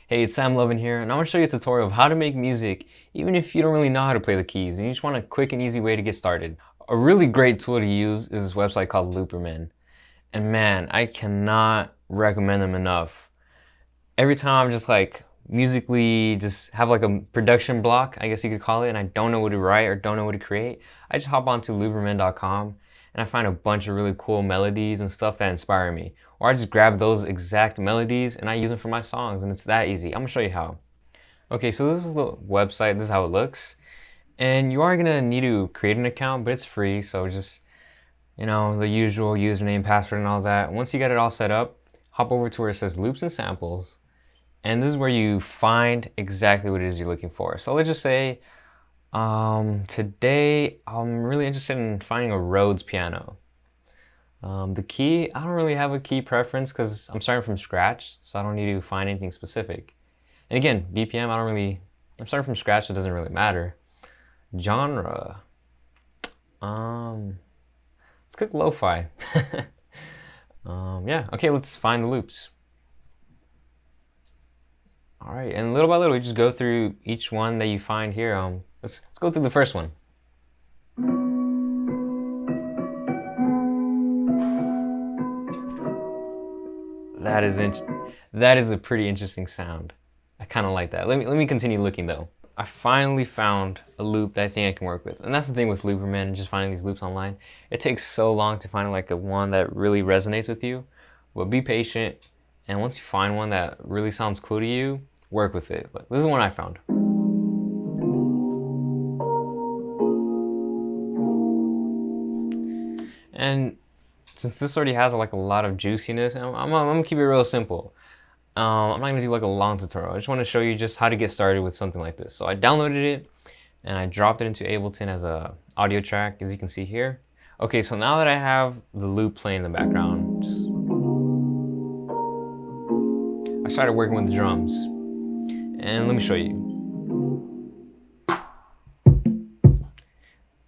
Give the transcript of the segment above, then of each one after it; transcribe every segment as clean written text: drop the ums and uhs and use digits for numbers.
Hey, it's Sam Lovin here, and I want to show you a tutorial of how to make music even if you don't really know how to play the keys and you just want a quick and easy way to get started. A really great tool to use is this website called Looperman. And man, I cannot recommend them enough. Every time I'm just like musically just have like a production block, I guess you could call it, and I don't know what to write or don't know what to create, I just hop onto looperman.com and I find a bunch of really cool melodies and stuff that inspire me. Or I just grab those exact melodies and I use them for my songs, and it's that easy. I'm gonna show you how. Okay, so this is the website, this is how it looks. And you are gonna need to create an account, but it's free, so just, the usual username, password, and all that. Once you get it all set up, hop over to where it says loops and samples. And this is where you find exactly what it is you're looking for. So let's just say, today I'm really interested in finding a Rhodes piano. The key, I don't really have a key preference because I'm starting from scratch, so I don't need to find anything specific. And again, BPM, I'm starting from scratch, so it doesn't really matter. Genre, let's click lo-fi. Yeah, okay, let's find the loops. All right, and little by little, we just go through each one that you find here. Let's go through the first one. That is a pretty interesting sound. I kind of like that. Let me continue looking though. I finally found a loop that I think I can work with, and that's the thing with Looperman, just finding these loops online. It takes so long to find like a one that really resonates with you, but be patient. And once you find one that really sounds cool to you, work with it. But this is one I found. And since this already has like a lot of juiciness, I'm gonna keep it real simple. I'm not gonna do like a long tutorial. I just want to show you just how to get started with something like this. So I downloaded it and I dropped it into Ableton as a audio track, as you can see here. Okay, so now that I have the loop playing in the background, I started working with the drums. And let me show you.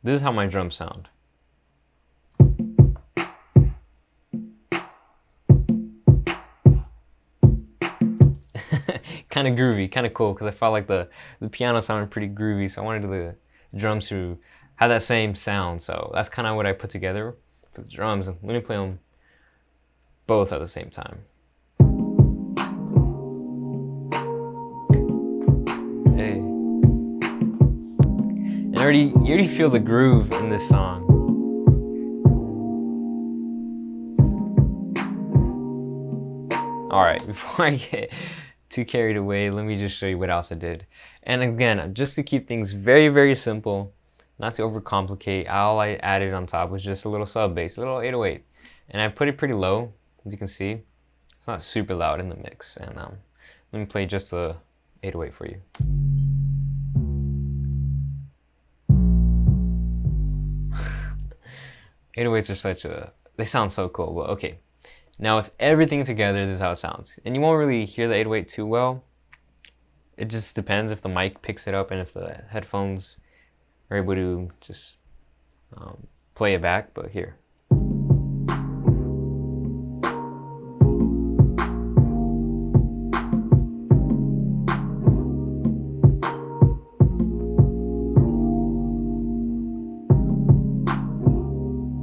This is how my drums sound. Kind of groovy, kind of cool, because I felt like the piano sounded pretty groovy, so I wanted the drums to have that same sound. So that's kind of what I put together for the drums. And let me play them both at the same time. Hey. And you already feel the groove in this song. All right, before I get too carried away, let me just show you what else I did. And again, just to keep things very, very simple, not to overcomplicate, all I added on top was just a little sub bass, a little 808. And I put it pretty low, as you can see. It's not super loud in the mix. And let me play just the 808 for you. Eight oh eights are they sound so cool, but okay. Now with everything together, this is how it sounds. And you won't really hear the 808 too well. It just depends if the mic picks it up and if the headphones are able to just play it back, but here.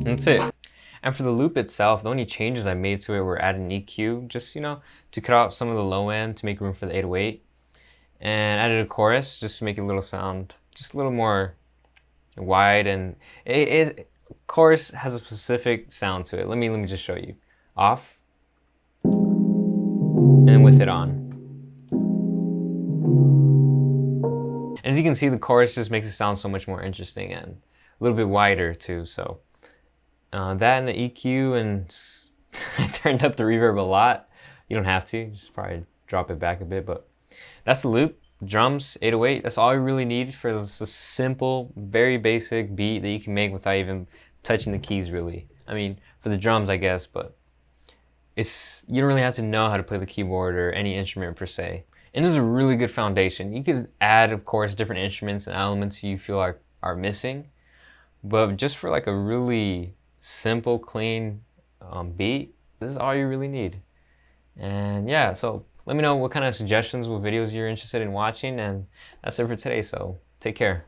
That's it. And for the loop itself, the only changes I made to it were add an EQ, just, to cut out some of the low end to make room for the 808. And added a chorus just to make it a little sound, just a little more wide. And chorus has a specific sound to it. Let me just show you. Off. And with it on. As you can see, the chorus just makes it sound so much more interesting and a little bit wider too, so. That and the EQ, and I turned up the reverb a lot. You don't have to, just probably drop it back a bit, but that's the loop, drums, 808. That's all you really need for this simple, very basic beat that you can make without even touching the keys really. I mean, for the drums, I guess, but you don't really have to know how to play the keyboard or any instrument per se. And this is a really good foundation. You could add, of course, different instruments and elements you feel like are missing, but just for like a really simple, clean beat, this is all you really need. And yeah, so Let me know what kind of suggestions, what videos you're interested in watching, and that's it for today, so take care.